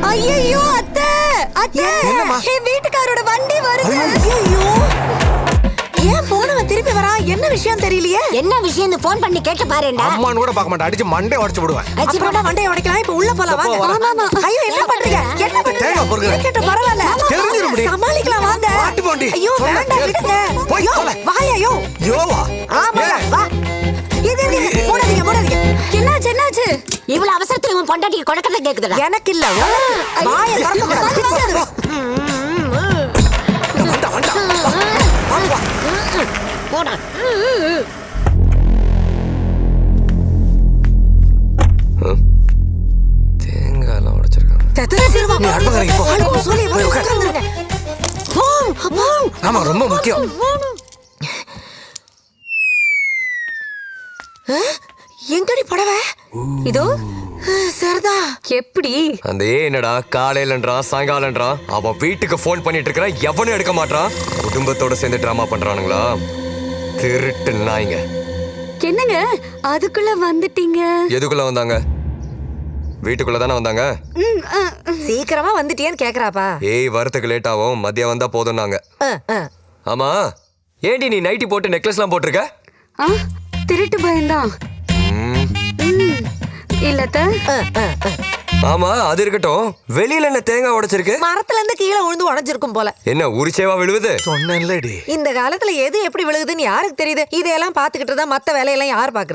ஐயோ அத்தை அத்தை, என் வீட்டுக்காரோட வண்டி வருது. ஐயோ, ஏன் போனவன் திருப்பி வரா? என்ன விஷயம் தெரியலையே. என்ன விஷயம் போன் பண்ணி கேட்டு பாருடா. அம்மான்னு கூட பார்க்க மாட்டேன், அடிச்சு மண்டே உடைச்சு விடுவேன். அப்புறமா மண்டைய உடைக்கலாம். இப்ப உள்ள போலாம் வாங்க. ஆமா. ஐயோ என்ன பண்றீங்க? என்ன பண்றீங்க? கேட்ட பரவாயில்ல, சமாளிக்கலாம் வாங்க. ஐயோ வேண்டாம் விடுங்க. ஐயோ வாயா. யோவா ஆமா வா. இது போடாதீங்க. என்னாச்சு? இவ்வளவு அவசரத்துல உன் பொண்டாட்டிக்கு கொடுக்கறத கேக்குதுடா. எனக்கு இல்ல, வாயை திறந்து கூடாது. போடா. தேங்காய்லாம் உடைச்சிருக்காங்க. ஆமா, ரொம்ப முக்கியம். எங்கடி புடவை? இதோ சரிதா. எப்படி அந்த என்னடா காலையிலன்றான் சாயங்காலன்றான், அவன் வீட்டுக்கு போன் பண்ணிட்டு இருக்கிறான், எவனும் எடுக்க மாட்டான். குடும்பத்தோட சேர்ந்து டிராமா பண்றானுங்களா திருட்டு நாய்ங்க. என்னங்க அதுக்குள்ள வந்துட்டீங்க? எதுக்குள்ள வந்தாங்க? வீட்டுக்குள்ள தானே வந்தாங்க. சீக்கிரமா வந்துட்டியேன்னு கேக்குறாப்பா. ஏய் வரத்துக்கு லேட் ஆகும், மதியம் வந்தா போதும்னாங்க. ஆமா, ஏண்டி நீ நைட்டி போட்டு நெக்லஸ்லாம் போட்டிருக்க? திருட்டு பயந்தான். இல்லத்த. ஆமா அது இருக்கட்டும், வெளியில என்ன தேங்காய் உடைச்சிருக்கு? மரத்துல இருந்து கீழே விழுந்து உடைஞ்சிருக்கும் போல. என்ன உரிச்சேவா விழுவுது? சொன்னேன்லடி. இந்த காலத்துல எது எப்படி விழுகுதுன்னு யாருக்கு தெரியுது? இதையெல்லாம் பாத்துக்கிட்டு தான் மத்த வேலையெல்லாம் யார் பாக்குறது?